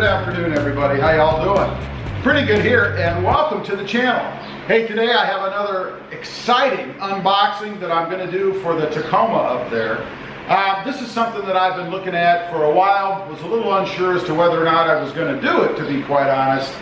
Good afternoon, everybody. How y'all doing? Pretty good here, and welcome to the channel. Hey, today I have another exciting unboxing that I'm going to do for the Tacoma up there. This is something that I've been looking at for a while. Was a little unsure as to whether or not I was going to do it, to be quite honest.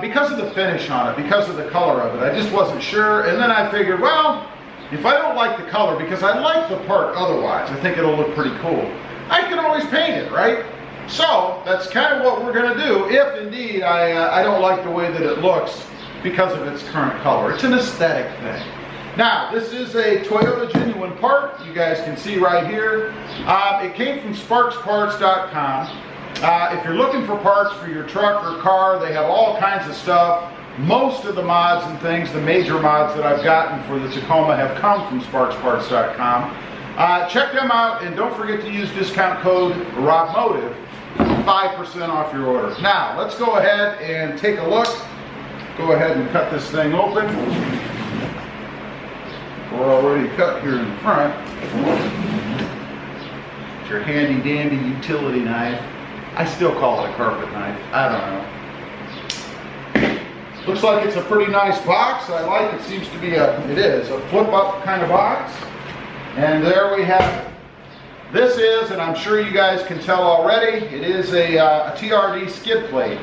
Because of the finish on it, because of the color of it. I just wasn't sure, and then I figured, well, if I don't like the color, because I like the part otherwise, I think it'll look pretty cool, I can always paint it, right? So that's kind of what we're going to do if indeed I don't like the way that it looks because of its current color. It's an aesthetic thing. Now, this is a Toyota genuine part. You guys can see right here. It came from sparksparts.com. If you're looking for parts for your truck or car, they have all kinds of stuff. Most of the mods and things, the major mods that I've gotten for the Tacoma have come from sparksparts.com. Check them out, and don't forget to use discount code RobMotive for 5% off your order. Now, let's go ahead and take a look. Go ahead and cut this thing open. We're already cut here in the front. It's your handy dandy utility knife. I still call it a carpet knife. I don't know. Looks like it's a pretty nice box. I like it. Seems to be it is a flip up kind of box. And there we have it. This is, and I'm sure you guys can tell already, it is a TRD skid plate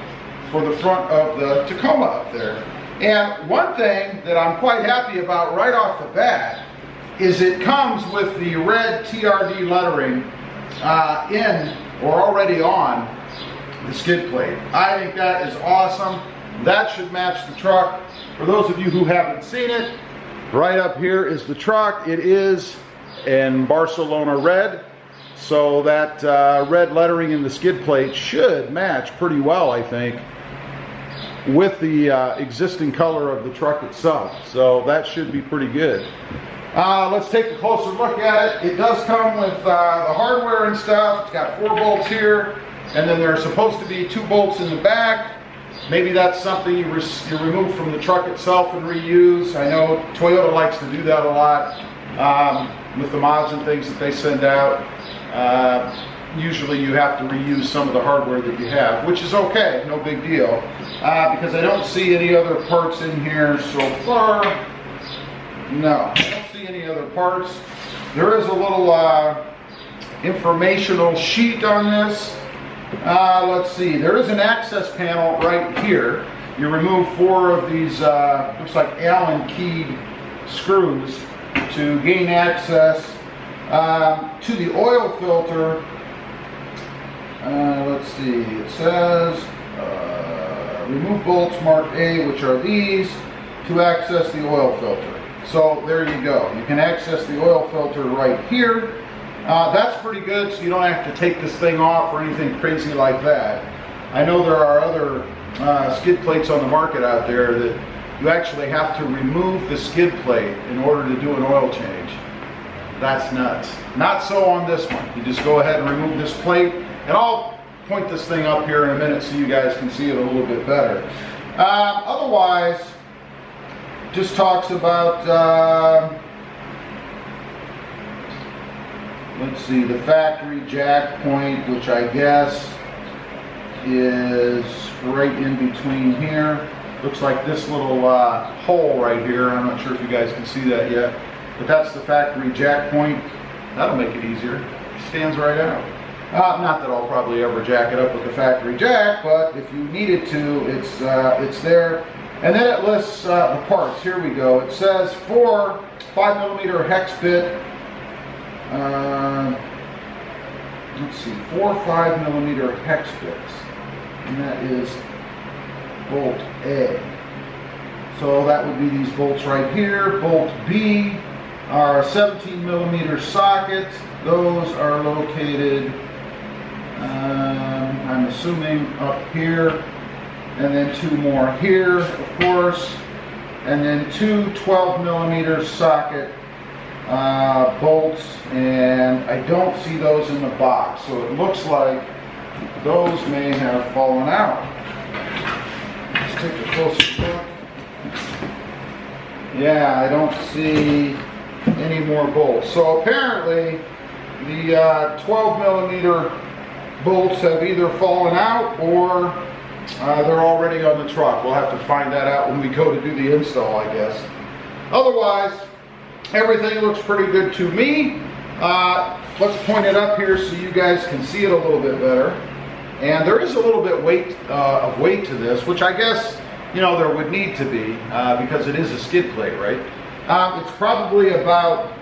for the front of the Tacoma up there. And one thing that I'm quite happy about right off the bat is it comes with the red TRD lettering in or already on the skid plate. I think that is awesome. That should match the truck. For those of you who haven't seen it, right up here is the truck. It is in Barcelona red, so that red lettering in the skid plate should match pretty well, I think, with the existing color of the truck itself. So that should be pretty good. Let's take a closer look at it. It does come with the hardware and stuff. It's got 4 bolts here, and then there's supposed to be 2 bolts in the back. Maybe that's something you remove from the truck itself and reuse. I know Toyota likes to do that a lot with the mods and things that they send out. Usually you have to reuse some of the hardware that you have, which is okay, no big deal. Because I don't see any other parts in here so far. No, I don't see any other parts. There is a little informational sheet on this. Let's see, there is an access panel right here. You remove 4 of these, looks like Allen keyed screws to gain access to the oil filter. Let's see, it says remove bolts marked A, which are these, to access the oil filter. So there you go. You can access the oil filter right here. That's pretty good, so you don't have to take this thing off or anything crazy like that. I know there are other skid plates on the market out there that you actually have to remove the skid plate in order to do an oil change. That's nuts. Not so on this one. You just go ahead and remove this plate, and I'll point this thing up here in a minute so you guys can see it a little bit better. Otherwise, just talks about let's see, the factory jack point, which I guess is right in between here. Looks like this little hole right here. I'm not sure if you guys can see that yet, but that's the factory jack point. That'll make it easier. It stands right out. Not that I'll probably ever jack it up with the factory jack, but if you needed to, it's there. And then it lists the parts. Here we go. It says 4 5mm hex bit. Let's see, 4 5mm hex bits, and that is bolt A. So that would be these bolts right here. Bolt B are 17mm socket. Those are located, I'm assuming, up here, and then 2 more here, of course, and then 2 12mm socket bolts, and I don't see those in the box, so it looks like those may have fallen out. Let's take a closer look. Yeah, I don't see any more bolts. So apparently the 12mm bolts have either fallen out or they're already on the truck. We'll have to find that out when we go to do the install, I guess. Otherwise, everything looks pretty good to me. Let's point it up here so you guys can see it a little bit better. And there is a little bit of weight to this, which I guess, you know, there would need to be because it is a skid plate, right? It's probably about,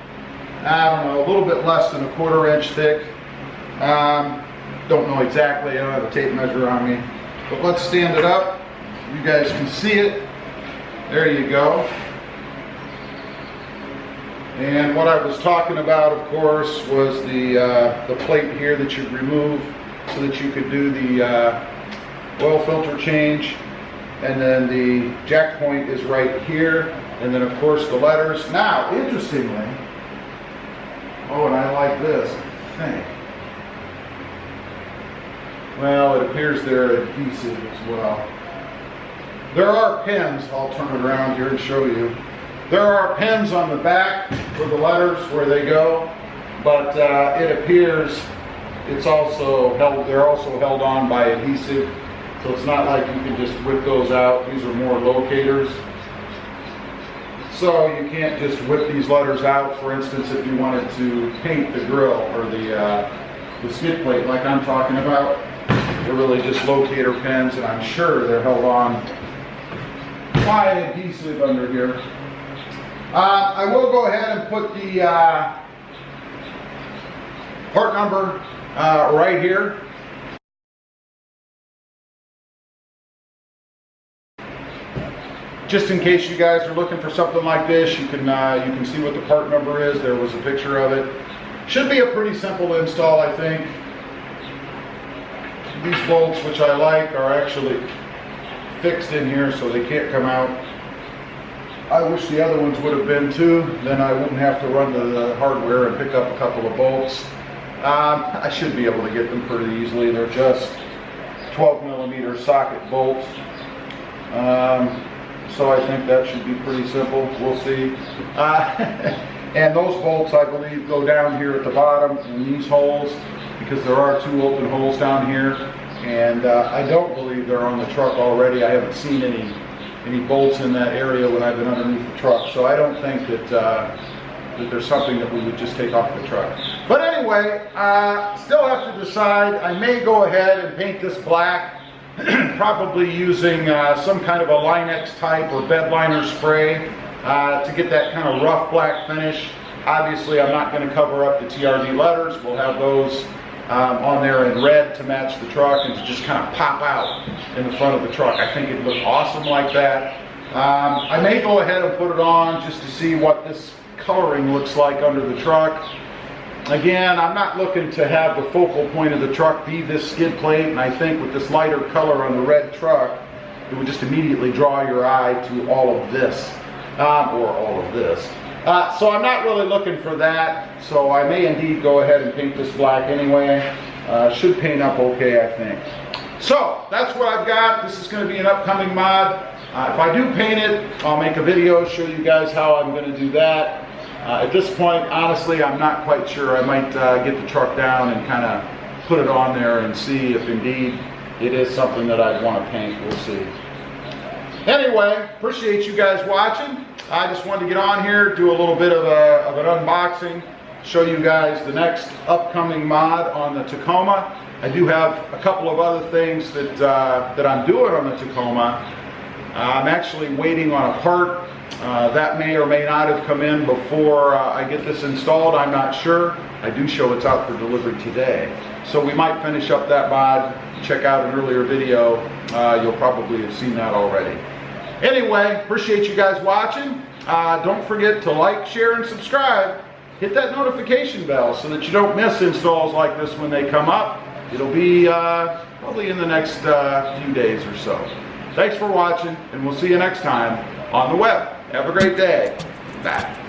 I don't know, a little bit less than a 1/4 inch thick. Don't know exactly, I don't have a tape measure on me. But let's stand it up. You guys can see it. There you go. And what I was talking about, of course, was the plate here that you remove so that you could do the oil filter change. And then the jack point is right here. And then, of course, the letters. Now, interestingly, oh, and I like this, I think. Well, it appears they're adhesive as well. There are pins, I'll turn it around here and show you. There are pins on the back for the letters where they go, but it appears it's also held, they're also held on by adhesive, so it's not like you can just whip those out. These are more locators. So you can't just whip these letters out, for instance, if you wanted to paint the grill or the skid plate like I'm talking about. They're really just locator pins, and I'm sure they're held on by adhesive under here. I will go ahead and put the part number right here. Just in case you guys are looking for something like this, you can see what the part number is. There was a picture of it. Should be a pretty simple install, I think. These bolts, which I like, are actually fixed in here so they can't come out. I wish the other ones would have been too, then I wouldn't have to run to the hardware and pick up a couple of bolts. I should be able to get them pretty easily. They're just 12mm socket bolts. So I think that should be pretty simple. We'll see. And those bolts, I believe, go down here at the bottom in these holes, because there are 2 open holes down here. And I don't believe they're on the truck already. I haven't seen any bolts in that area when I've been underneath the truck. So I don't think that, that there's something that we would just take off the truck. But anyway, still have to decide. I may go ahead and paint this black, probably using some kind of a Line-X type or bed liner spray to get that kind of rough black finish. Obviously, I'm not going to cover up the TRD letters. We'll have those on there in red to match the truck and to just kind of pop out in the front of the truck. I think it'd look awesome like that. I may go ahead and put it on just to see what this coloring looks like under the truck. Again, I'm not looking to have the focal point of the truck be this skid plate, and I think with this lighter color on the red truck, it would just immediately draw your eye to all of this, or all of this. So I'm not really looking for that, so I may indeed go ahead and paint this black anyway. Should paint up okay, I think. So that's what I've got. This is going to be an upcoming mod. If I do paint it, I'll make a video, show you guys how I'm going to do that. At this point, honestly, I'm not quite sure. I might get the truck down and kind of put it on there and see if indeed it is something that I'd want to paint. We'll see. Anyway, appreciate you guys watching. I just wanted to get on here, do a little bit of an unboxing, show you guys the next upcoming mod on the Tacoma. I do have a couple of other things that I'm doing on the Tacoma. I'm actually waiting on a part that may or may not have come in before I get this installed. I'm not sure. I do show it's out for delivery today. So we might finish up that mod. Check out an earlier video. You'll probably have seen that already. Anyway, appreciate you guys watching. Don't forget to like, share, and subscribe. Hit that notification bell so that you don't miss installs like this when they come up. It'll be probably in the next few days or so. Thanks for watching, and we'll see you next time on the web. Have a great day. Bye.